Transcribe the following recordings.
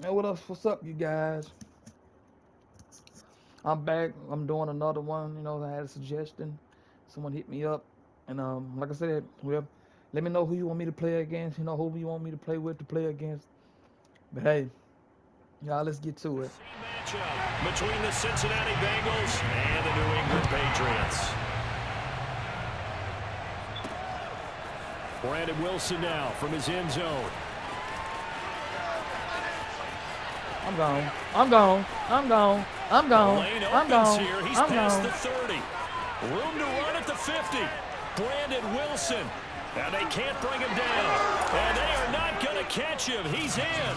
Hey, what up? What's up, you guys? I'm back. I'm doing another one. I had a suggestion. Someone hit me up, and like I said, well, let me know who you want me to play against. Who you want me to play with to play against. But hey, y'all, let's get to it. Matchup between the Cincinnati Bengals and the New England Patriots. Brandon Wilson now from his end zone. I'm gone. I'm gone. I'm gone. I'm gone. Lane I'm opens gone. here. He's I'm past gone. the 30. Room to run at the 50. Brandon Wilson. And they can't bring him down. And they are not going to catch him. He's in.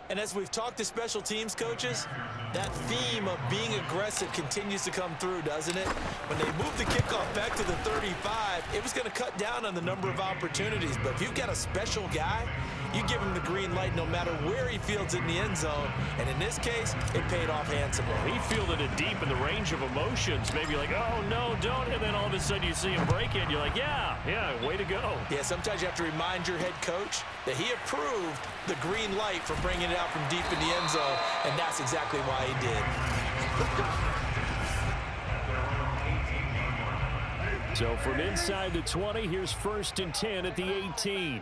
And as we've talked to special teams coaches, that theme of being aggressive continues to come through, doesn't it? When they moved the kickoff back to the 35, it was going to cut down on the number of opportunities. But if you've got a special guy, you give him the green light no matter where he fields it in the end zone. And in this case, it paid off handsomely. He fielded it deep in the range of emotions. Maybe like, oh, no, don't. And then all of a sudden you see him break it. You're like, yeah, way to go. Yeah, sometimes you have to remind your head coach that he approved the green light for bringing it out from deep in the end zone, and that's exactly why he did. So from inside the 20, here's 1st and 10 at the 18.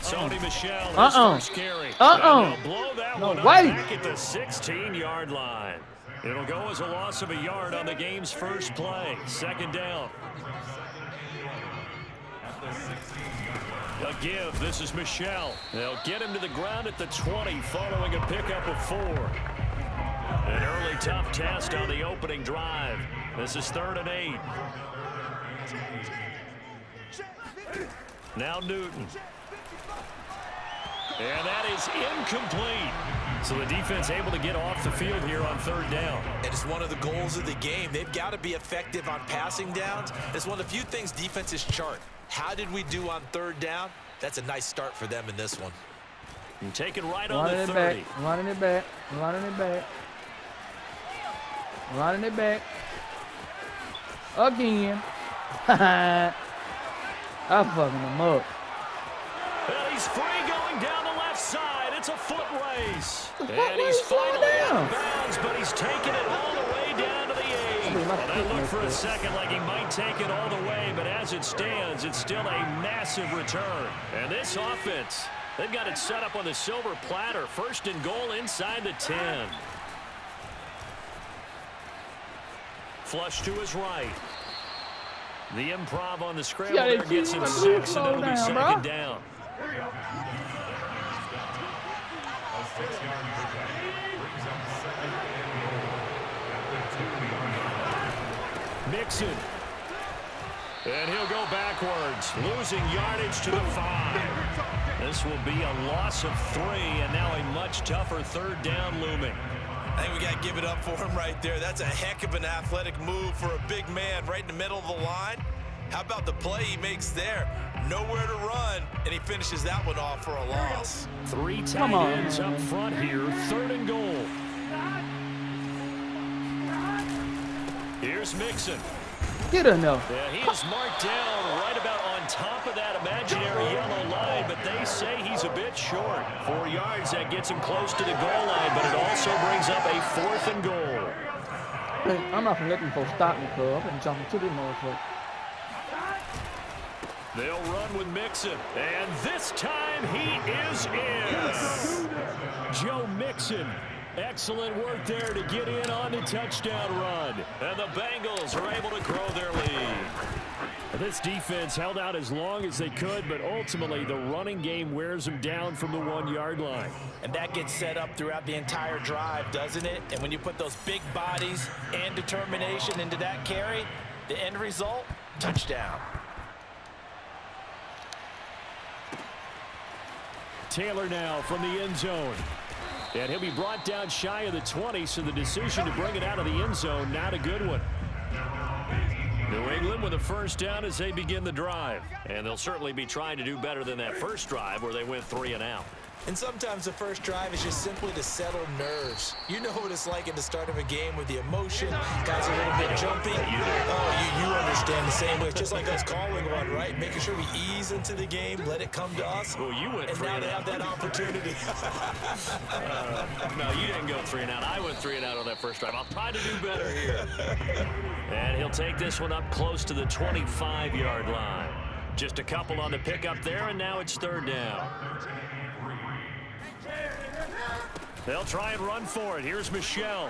Tony Michel, his first carry. They'll blow that one up back at the 16-yard line. It'll go as a loss of a yard on the game's first play. 2nd down. A give. This is Michel. They'll get him to the ground at the 20 following a pickup of 4. An early tough test on the opening drive. This is 3rd and 8. Now Newton. And that is incomplete. So the defense able to get off the field here on 3rd down. And it's one of the goals of the game. They've got to be effective on passing downs. It's one of the few things defenses chart. How did we do on 3rd down? That's a nice start for them in this one. And taken right on the 30. Running it back. Running it back. Running it back. Again. I'm fucking him up. Well, he's free going down the left side. It's a foot race. And he's he's finally down. out of bounds, but he's taking it all the way down to the 8. Well, that looked for a second like he might take it all the way, but as it stands, it's still a massive return. And this offense, they've got it set up on the silver platter. 1st and goal inside the 10. Flush to his right. The improv on the scramble there gets him 6, and it'll be 2nd down. Mixon. And he'll go backwards, losing yardage to the 5. This will be a loss of 3, and now a much tougher 3rd down looming. I think we got to give it up for him right there. That's a heck of an athletic move for a big man right in the middle of the line. How about the play he makes there? Nowhere to run, and he finishes that one off for a loss. 3 tight ends up front here, 3rd and goal. Here's Mixon. Get in there. Yeah, he is marked down right about on top of that imaginary yellow line, but they say he's a bit short. 4 yards, that gets him close to the goal line, but it also brings up a 4th and goal. Hey, I'm not going to let them folks stop me, cuz. I'm jumping to them motherfuckers. They'll run with Mixon, and this time he is in. Yes. Joe Mixon. Excellent work there to get in on the touchdown run. And the Bengals are able to grow their lead. This defense held out as long as they could, but ultimately the running game wears them down from the 1-yard line. And that gets set up throughout the entire drive, doesn't it? And when you put those big bodies and determination into that carry, the end result, touchdown. Taylor now from the end zone. And he'll be brought down shy of the 20, so the decision to bring it out of the end zone, not a good one. New England with a 1st down as they begin the drive. And they'll certainly be trying to do better than that first drive where they went 3 and out. And sometimes the first drive is just simply to settle nerves. You know what it's like at the start of a game with the emotion, guys are a little bit jumpy. Oh, you understand the same way. It's just like us calling one, right? Making sure we ease into the game, let it come to us. Well, you went and now they have that opportunity. No, you didn't go 3 and out. I went 3 and out on that first drive. I'll try to do better here. And he'll take this one up close to the 25-yard line. Just a couple on the pickup there, and now it's 3rd down. They'll try and run for it. Here's Michelle.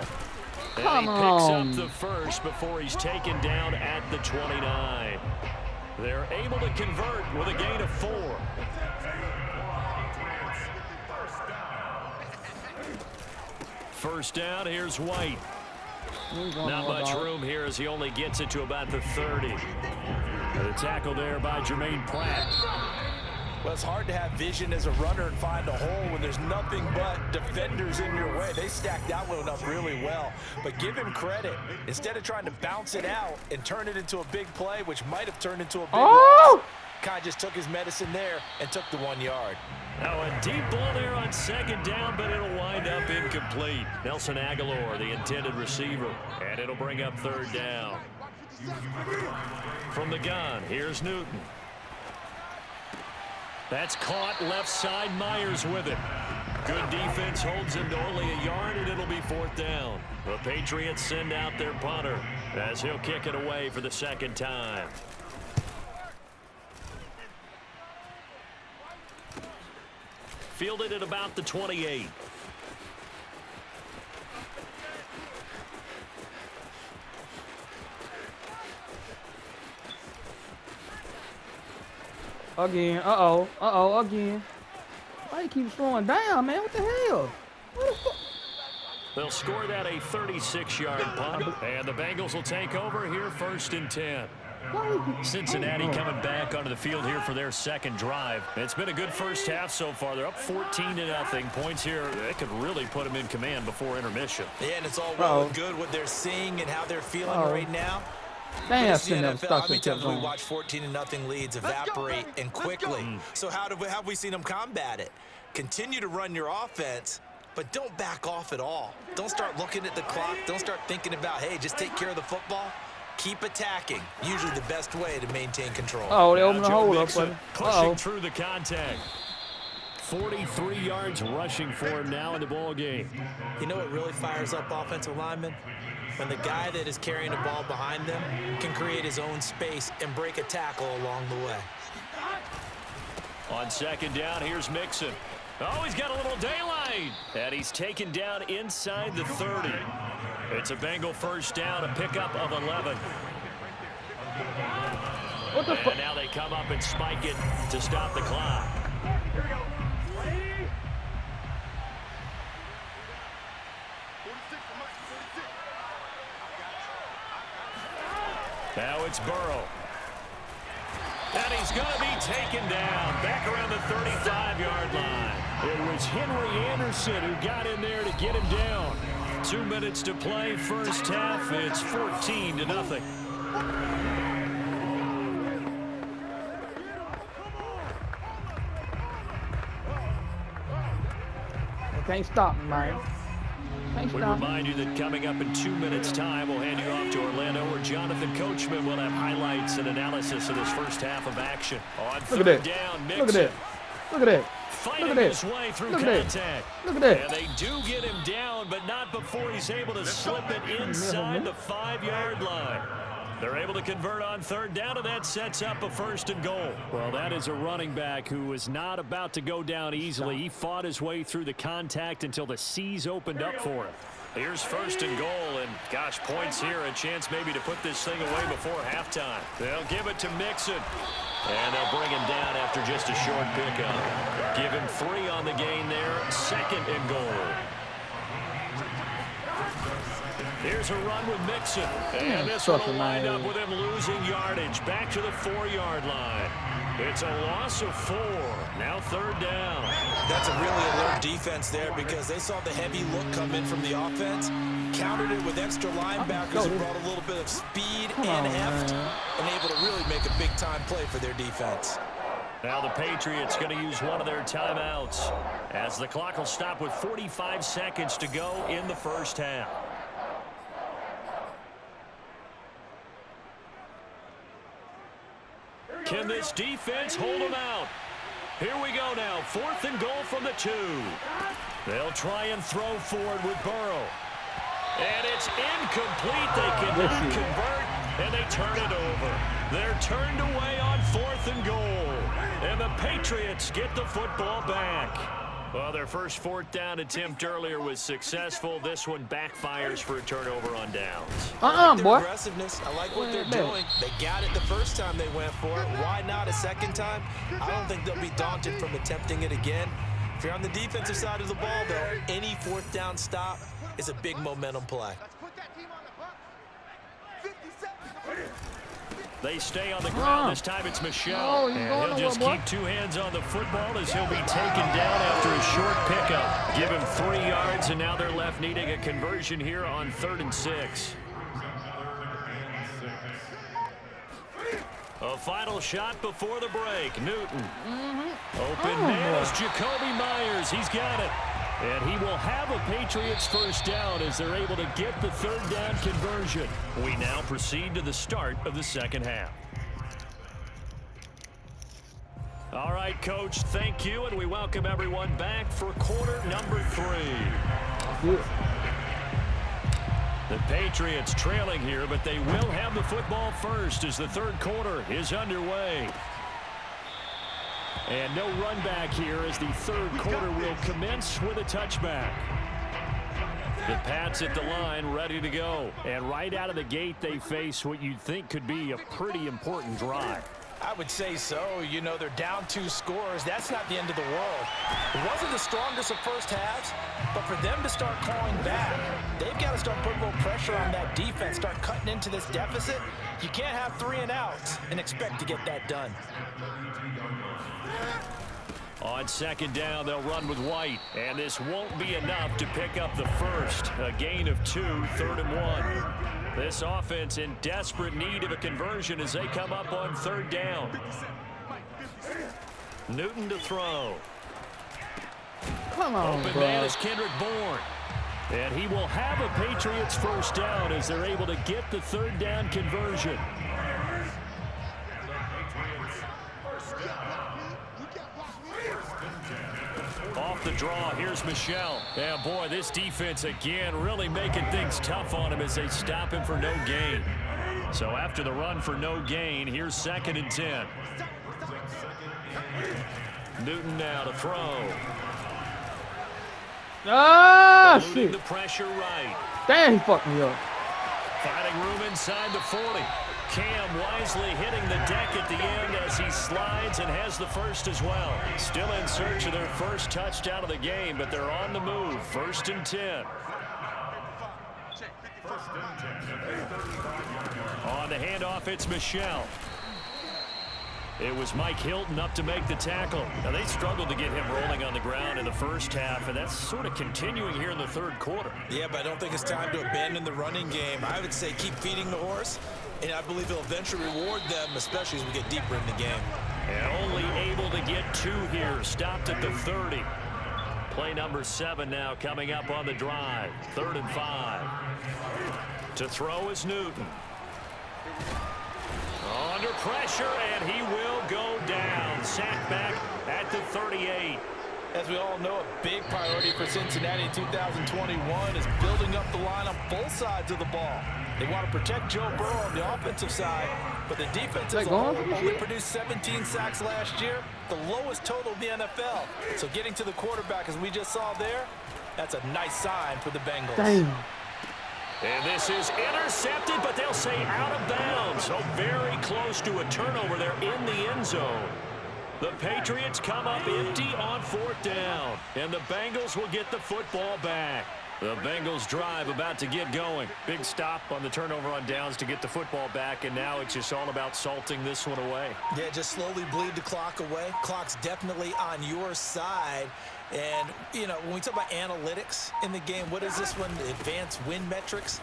And he picks up the first before he's taken down at the 29. They're able to convert with a gain of 4. First down, here's White. Not much room here as he only gets it to about the 30. The tackle there by Jermaine Pratt. Well, it's hard to have vision as a runner and find a hole when there's nothing but defenders in your way. They stacked that one up really well. But give him credit. Instead of trying to bounce it out and turn it into a big play, which might have turned into a big loss, Kai just took his medicine there and took the 1 yard. Now a deep ball there on 2nd down, but it'll wind up incomplete. Nelson Aguilar, the intended receiver, and it'll bring up 3rd down. From the gun, here's Newton. That's caught left side. Myers with it. Good defense holds him to only a yard, and it'll be 4th down. The Patriots send out their punter as he'll kick it away for the 2nd time. Fielded at about the 28. Again. Again. Why you keep throwing down, man? What the hell? What the fuck? They'll score that a 36-yard punt, and the Bengals will take over here 1st and 10. Cincinnati coming back onto the field here for their 2nd drive. It's been a good first half so far. They're up 14-0. Points here, they could really put them in command before intermission. Yeah, and it's all well and good what they're seeing and how they're feeling right now. How many times we watch 14-0 leads evaporate and quickly? So how have we seen them combat it? Continue to run your offense, but don't back off at all. Don't start looking at the clock. Don't start thinking about, hey, just take care of the football. Keep attacking. Usually the best way to maintain control. Oh, they opened the hole up, buddy. Pushing through the contact. 43 yards rushing for him now in the ball game. You know what really fires up offensive linemen? When the guy that is carrying the ball behind them can create his own space and break a tackle along the way. On 2nd down, here's Mixon. Oh, he's got a little daylight. And he's taken down inside the 30. It's a Bengal 1st down, a pickup of 11. And now they come up and spike it to stop the clock. Now it's Burrow. And he's going to be taken down back around the 35-yard line. It was Henry Anderson who got in there to get him down. 2 minutes to play, first half. It's 14-0. Can't stop me, man. We remind you that coming up in 2 minutes' time, we'll hand you off to Orlando, where Jonathan Coachman will have highlights and analysis of this first half of action. On 3rd down, Mixon. Look at that. Look at that. Fighting his way through contact. Look at that. And they do get him down, but not before he's able to slip it inside the 5-yard line. They're able to convert on 3rd down, and that sets up a 1st and goal. Well, that is a running back who was not about to go down easily. He fought his way through the contact until the seas opened up for him. Here's 1st and goal, and gosh, points here, a chance maybe to put this thing away before halftime. They'll give it to Mixon, and they'll bring him down after just a short pickup. Give him 3 on the gain there, 2nd and goal. Here's a run with Mixon, and this one will wind up with him losing yardage back to the 4-yard line. It's a loss of 4. Now 3rd down. That's a really alert defense there because they saw the heavy look come in from the offense, countered it with extra linebackers who brought a little bit of speed and heft, and able to really make a big-time play for their defense. Now the Patriots going to use one of their timeouts as the clock will stop with 45 seconds to go in the first half. Can this defense hold them out? Here we go now. 4th and goal from the 2. They'll try and throw forward with Burrow. And it's incomplete. They cannot convert, and they turn it over. They're turned away on 4th and goal. And the Patriots get the football back. Well, their first 4th down attempt earlier was successful. This one backfires for a turnover on downs. Boy. Aggressiveness. I like what they're doing. They got it the first time they went for it. Why not a second time? I don't think they'll be daunted from attempting it again. If you're on the defensive side of the ball, though, any 4th down stop is a big momentum play. They stay on the ground. This time it's Michelle. And he'll just keep 2 hands on the football as he'll be taken down after a short pickup. Give him 3 yards, and now they're left needing a conversion here on 3rd and 6. A final shot before the break. Newton. Open man is Jacoby Myers. He's got it. And he will have a Patriots first down as they're able to get the 3rd down conversion. We now proceed to the start of the second half. All right, Coach, thank you, and we welcome everyone back for quarter number 3. The Patriots trailing here, but they will have the football first as the 3rd quarter is underway. And no run back here as the 3rd quarter will commence with a touchback. The Pats at the line ready to go. And right out of the gate, they face what you'd think could be a pretty important drive. I would say so. You know, they're down 2 scores. That's not the end of the world. It wasn't the strongest of first halves, but for them to start clawing back, they've got to start putting a little pressure on that defense, start cutting into this deficit. You can't have 3 and outs and expect to get that done. On 2nd down, they'll run with White, and this won't be enough to pick up the first. A gain of 2, 3rd and 1. This offense in desperate need of a conversion as they come up on 3rd down. Newton to throw. Come on, Open bro. man is Kendrick Bourne. And he will have a Patriots first down as they're able to get the 3rd down conversion. Off the draw, here's Michelle. Yeah, boy, this defense again really making things tough on him as they stop him for no gain. So after the run for no gain, here's 2nd and 10. Newton now to throw. Shit. The pressure right. Damn, he fucked me up. Finding room inside the 40. Cam wisely hitting the deck at the end as he slides and has the first as well. Still in search of their first touchdown of the game, but they're on the move. 1st and 10. On the handoff, it's Michelle. It was Mike Hilton up to make the tackle. Now, they struggled to get him rolling on the ground in the first half, and that's sort of continuing here in the 3rd quarter. Yeah, but I don't think it's time to abandon the running game. I would say keep feeding the horse, and I believe he'll eventually reward them, especially as we get deeper in the game. And only able to get 2 here. Stopped at the 30. Play number 7 now coming up on the drive. 3rd and 5. To throw is Newton. Under pressure, and he will go down. Sacked back at the 38. As we all know, a big priority for Cincinnati in 2021 is building up the line on both sides of the ball. They want to protect Joe Burrow on the offensive side, but the defense as a whole only produced 17 sacks last year, the lowest total in the NFL. So getting to the quarterback, as we just saw there, that's a nice sign for the Bengals. Damn. And this is intercepted, but they'll say out of bounds. So very close to a turnover there in the end zone. The Patriots come up empty on 4th down, and the Bengals will get the football back. The Bengals drive about to get going. Big stop on the turnover on downs to get the football back, and now it's just all about salting this one away. Yeah, just slowly bleed the clock away. Clock's definitely on your side. And, you know, when we talk about analytics in the game, what is this one? Advanced win metrics.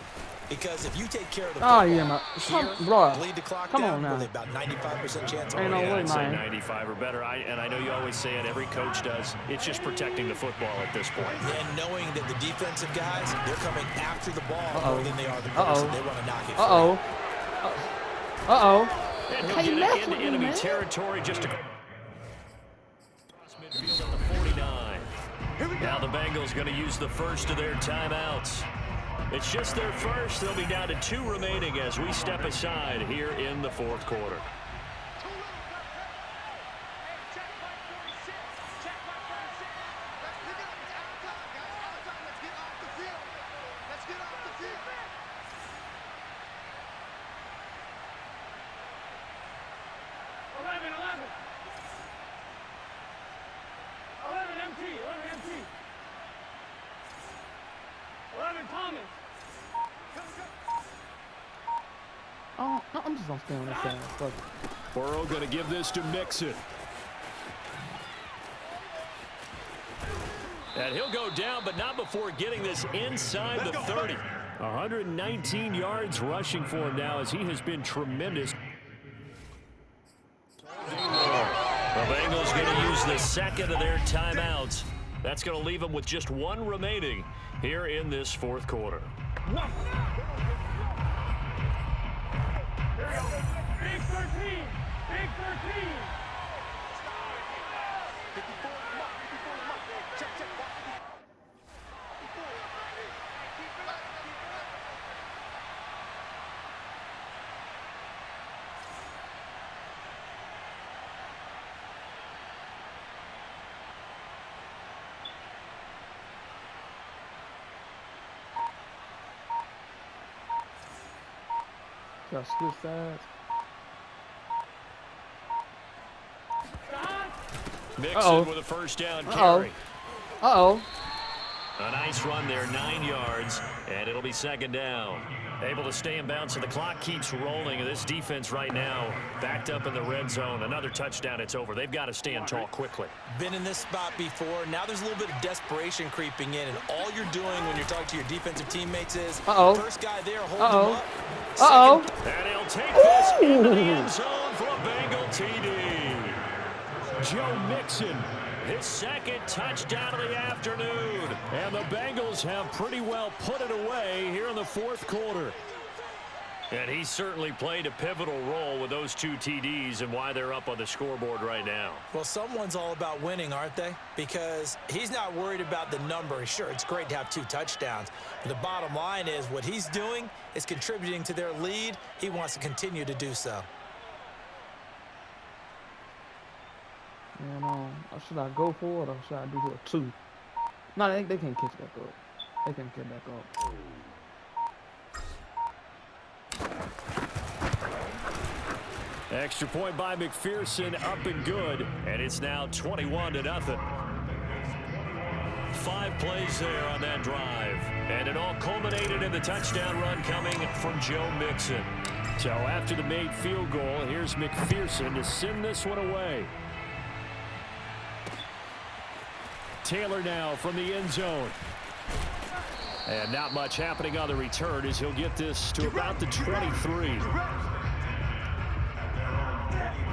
Because if you take care of the Oh, football, yeah, here, bro. bleed the clock Come down, on now. really about 95% chance of Ain't no winning. way, I'd say man. 95 or better. And I know you always say it, every coach does. It's just protecting the football at this point. And knowing that the defensive guys, they're coming after the ball more than they are the person. They want to knock it free. And he'll Hey, get mess it into with me, enemy man. territory just across midfield at the 49. Now the Bengals going to use the first of their timeouts. It's just their first. They'll be down to 2 remaining as we step aside here in the fourth quarter. Oh, I'm just gonna stay on this side. Fuck it. Burrow going to give this to Mixon. And he'll go down, but not before getting this inside the 30. 119 yards rushing for him now as he has been tremendous. The Bengals going to use the second of their timeouts. That's going to leave them with just 1 remaining here in this fourth quarter. Big 13! Big 13! Got switch sides. Mixon with a first down carry. A nice run there, 9 yards, and it'll be second down. Able to stay in bounds, so the clock keeps rolling. This defense right now backed up in the red zone. Another touchdown, it's over. They've got to stand tall quickly. Been in this spot before. Now there's a little bit of desperation creeping in, and all you're doing when you're talking to your defensive teammates is first guy there, hold him up. And he'll take this into the end zone for a Bengal TD. Joe Mixon, his second touchdown of the afternoon. And the Bengals have pretty well put it away here in the fourth quarter. And he certainly played a pivotal role with those 2 TDs and why they're up on the scoreboard right now. Well, someone's all about winning, aren't they? Because he's not worried about the number. Sure, it's great to have 2 touchdowns. But the bottom line is what he's doing is contributing to their lead. He wants to continue to do so. And should I go for it or should I do a 2? No, they can't catch back up. They can't catch back up. Extra point by McPherson, up and good, and it's now 21-0. 5 plays there on that drive, and it all culminated in the touchdown run coming from Joe Mixon. So after the made field goal, here's McPherson to send this one away. Taylor now from the end zone. And not much happening on the return as he'll get this to about the 23.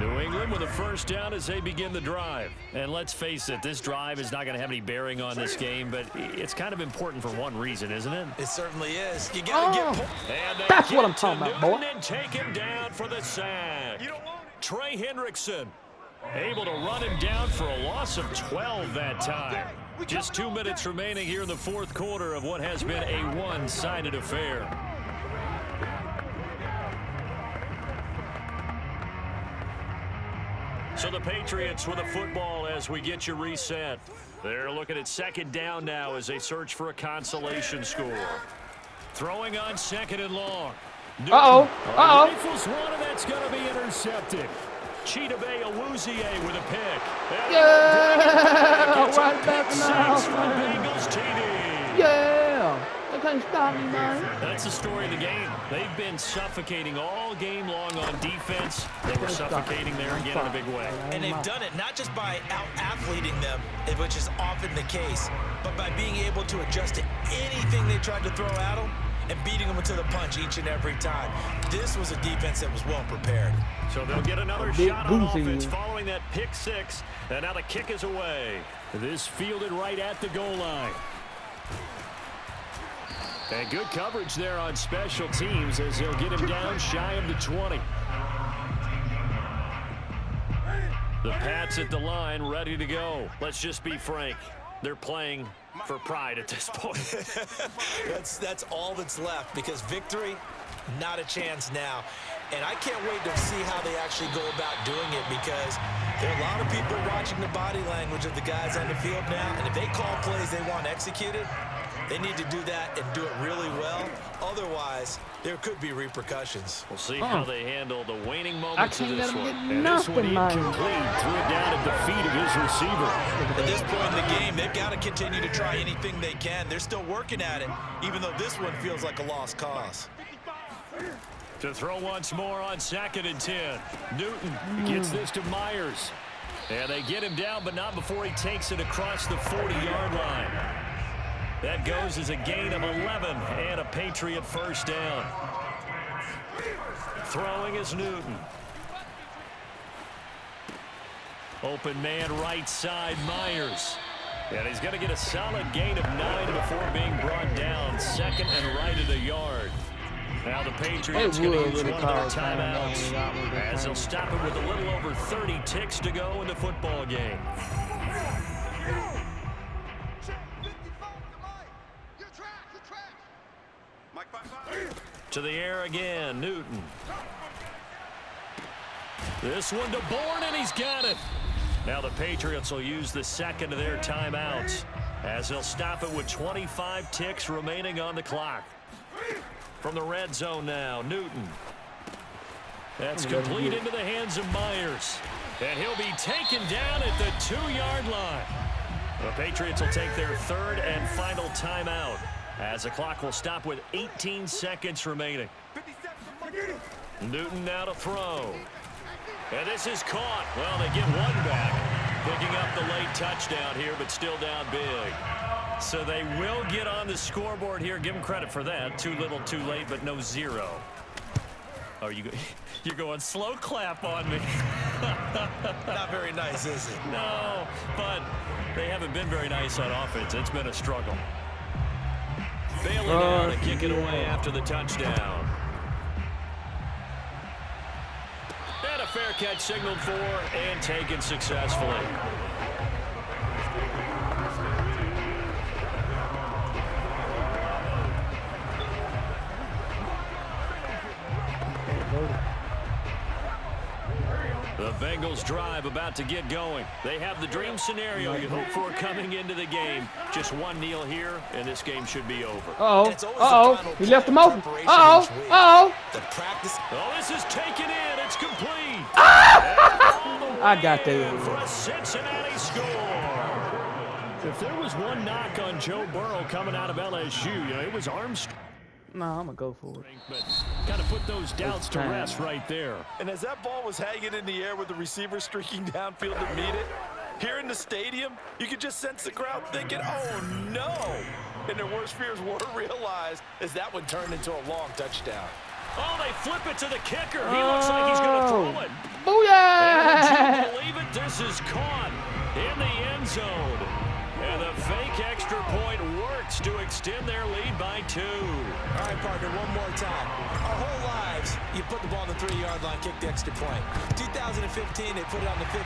New England with a first down as they begin the drive. And let's face it, this drive is not going to have any bearing on this game, but it's kind of important for one reason, isn't it? It certainly is. You got to get... And that's what I'm talking about, boy. And take him down for the sack. Trey Hendrickson able to run him down for a loss of 12 that time. Just 2 minutes remaining here in the fourth quarter of what has been a one-sided affair. So the Patriots with a football as we get you reset. They're looking at second down now as they search for a consolation score. Throwing on second and long. Rifles one, and that's going to be intercepted. Chidobe Awuzie with a pick. Yeah! Right back in the house, from man. Bengals TD. Yeah! They can't stop me, man. That's the story of the game. They've been suffocating all game long on defense. They were suffocating there again in a big way. And they've done it not just by out-athleting them, which is often the case, but by being able to adjust to anything they tried to throw at them and beating them to the punch each and every time. This was a defense that was well prepared. So they'll get another shot on offense following that pick six. And now the kick is away. This fielded right at the goal line. And good coverage there on special teams as they'll get him down shy of the 20. The Pats at the line, ready to go. Let's just be frank. They're playing for pride at this point. That's all that's left, because victory, not a chance now. And I can't wait to see how they actually go about doing it, because there are a lot of people watching the body language of the guys on the field now. And if they call plays they want executed, they need to do that and do it really well. Otherwise, there could be repercussions. We'll see how they handle the waning moments of this one. And this one incomplete. Threw it down at the feet of his receiver. At this point in the game, they've got to continue to try anything they can. They're still working at it, even though this one feels like a lost cause. To throw once more on 2nd and 10. Newton gets this to Myers. And they get him down, but not before he takes it across the 40-yard line. That goes as a gain of 11 and a Patriot first down. Throwing is Newton. Open man right side, Myers. And he's going to get a solid gain of 9 before being brought down. 2nd and right at a yard. Now the Patriots going to use one of their timeouts as they'll stop it with a little over 30 ticks to go in the football game. To the air again, Newton. This one to Bourne, and he's got it. Now the Patriots will use the second of their timeouts as they'll stop it with 25 ticks remaining on the clock. From the red zone now, Newton. That's complete into the hands of Myers. And he'll be taken down at the 2-yard line. The Patriots will take their third and final timeout as the clock will stop with 18 seconds remaining. Newton now to throw. And this is caught. Well, they get one back, picking up the late touchdown here, but still down big. So they will get on the scoreboard here. Give them credit for that. Too little, too late, but no 0. Oh, you're going slow clap on me. Not very nice, is it? No, but they haven't been very nice on offense. It's been a struggle. Bailey now to kick it away after the touchdown. And a fair catch signaled for and taken successfully. The Bengals drive about to get going. They have the dream scenario you hope for coming into the game. Just one kneel here, and this game should be over. He left him open. The practice. Oh, this is taken in. It's complete. I got that. For a Cincinnati score. If there was one knock on Joe Burrow coming out of LSU, it was Armstrong. No, I'm going to go for it. But got to put those doubts to rest right there. And as that ball was hanging in the air with the receiver streaking downfield to meet it, here in the stadium, you could just sense the crowd thinking, oh, no. And their worst fears were realized as that one turned into a long touchdown. Oh, they flip it to the kicker. He looks like he's going to throw it. Booyah! And would you believe it? This is caught in the end zone. And the fake extra point works to extend their lead by 2. All right, partner, one more time. Our whole lives, you put the ball on the 3-yard line, kick the extra point. 2015, they put it on the 15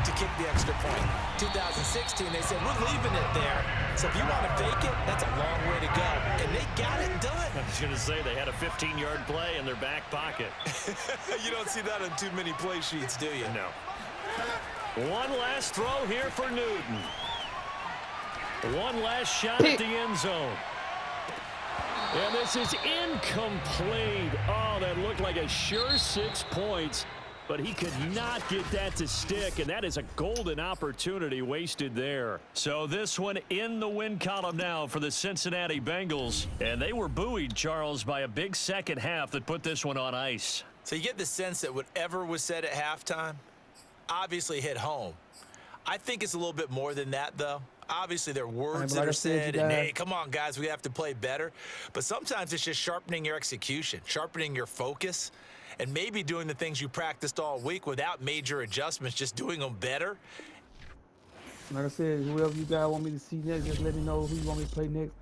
to kick the extra point. 2016, they said, we're leaving it there. So if you want to fake it, that's a long way to go. And they got it done. I was going to say they had a 15-yard play in their back pocket. You don't see that on too many play sheets, do you? No. One last throw here for Newton. One last shot at the end zone. And this is incomplete. Oh, that looked like a sure 6 points, but he could not get that to stick, and that is a golden opportunity wasted there. So this one in the win column now for the Cincinnati Bengals, and they were buoyed, Charles, by a big second half that put this one on ice. So you get the sense that whatever was said at halftime obviously hit home. I think it's a little bit more than that, though. obviously there are words but that like are I said, said, you and guys- hey, come on, guys, we have to play better. But sometimes it's just sharpening your execution, sharpening your focus, and maybe doing the things you practiced all week without major adjustments, just doing them better. Like I said, whoever you guys want me to see next, just let me know who you want me to play next.